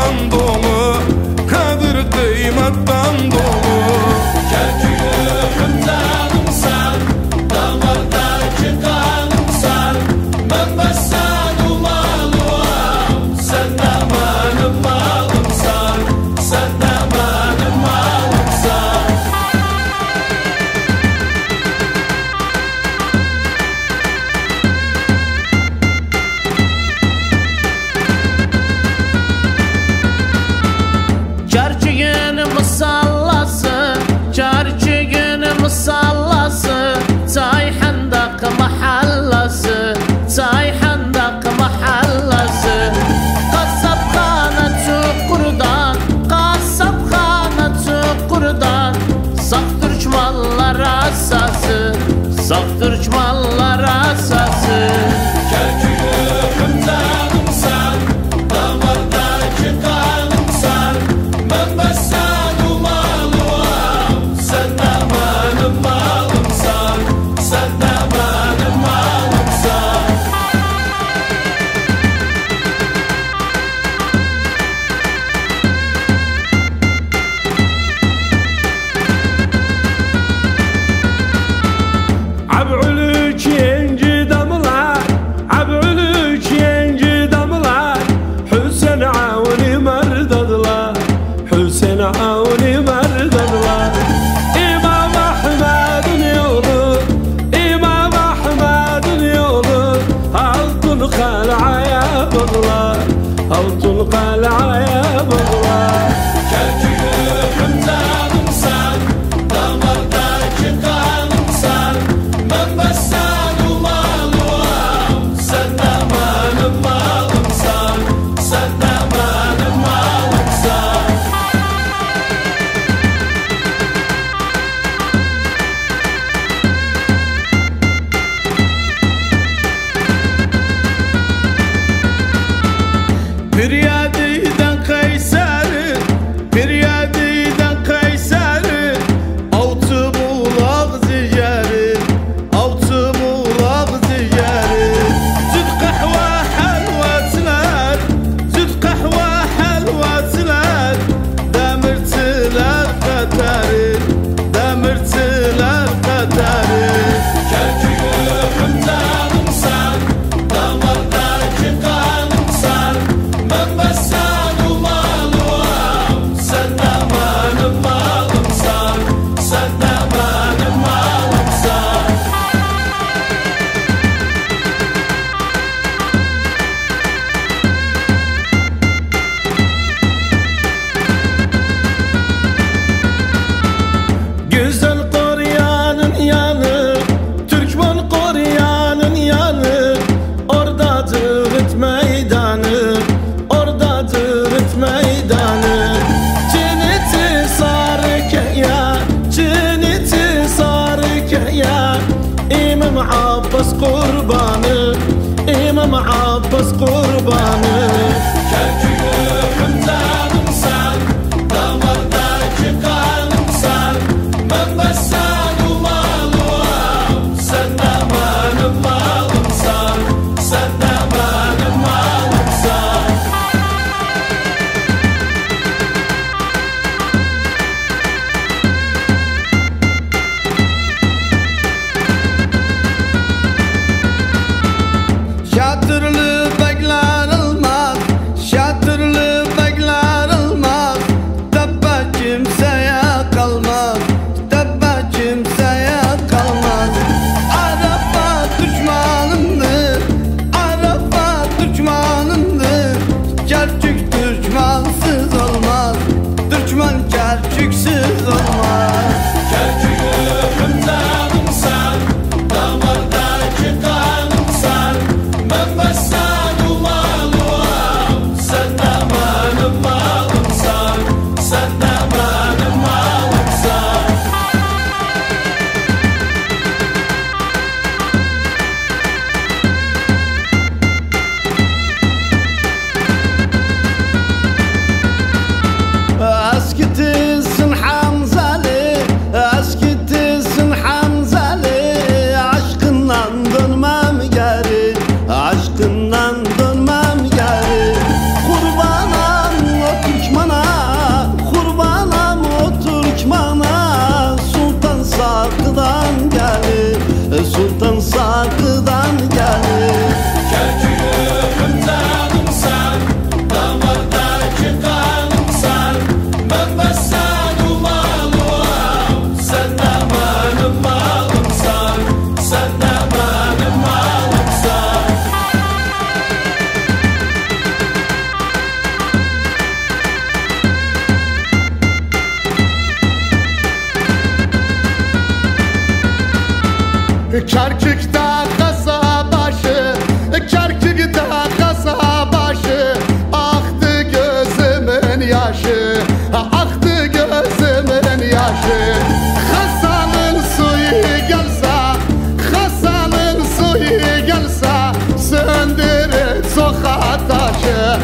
şandan dolu, kadir kıymettan dolu. Kerkük'üm canımsan, damardaki kanımsan, ben bessan umalım, sen de benim malımsan, sen de benim malımsan. Kerkük'ün musallası, Kerkük'ün musallası, Cayhandak mahallası, Cayhandak mahallası. Kasapxana çukurdan, kasapxana çukurdan, sağ Türkmenler asası, sağ Türkmenler asası. Kerkük'üm canımsan, damardaki kanımsan, ben bessan umalım, sen de benim malımsan, sen de benim malımsan. Ab'ülük yenci damlar, Ab'ülük yenci damlar, Hüseyin Avni merdadılar, Hüseyin Avni merdadılar. İmam Ahmed'in yolu, İmam Ahmed'in yolu, altın kalaya bağlar, altın kalaya bağlar. Kerkük'üm canımsan, damardaki kanımsan, ben bessan umalım, sen de benim malımsan, sen de benim malımsan. Piryadiden Kayseri, Piryadiden Kayseri, altı bulak ziceri, altı bulak ziceri. Süt kahve helvatiler, süt kahve helvatiler, demirçiler Kateri, demirçiler Kateri. Kerkük'üm canımsan, damardaki kanımsan, ben bessan umalım, sen de benim malımsan, sen de benim malımsan. Güzel Koreyanın yanı, Türkmen Koreyanın yanı, oradadır it meydanı, oradadır it meydanı. Ciniti sarıke ya, ciniti sarıke ya, İmam Abbas kurbanı, İmam Abbas kurbanı. Kerkük'üm canımsan, damardaki kanımsan, ben bessan umalım, sen de benim malımsan, sen de benim malımsan. Şatırlı bekler olmaz, şatırlı bekler olmaz, tepe kimseye kalmaz, tepe kimseye kalmaz. Arafat düşmanındır, Arafat düşmanındır, Kerkük Türkmansız olmaz, Türkmen Kerküksüz olmaz. Kerkük'üm canımsan, damardaki kanımsan, ben bessan umalım, sen de benim malımsan, sen de benim malımsan. Kerkük'te kasabaşı, Kerkük'te kasabaşı, aktı gözümün yaşı, aktı gözümün yaşı. Hasan'ın suyu gelse, Hasan'ın suyu gelse, söndürür sokak taşı.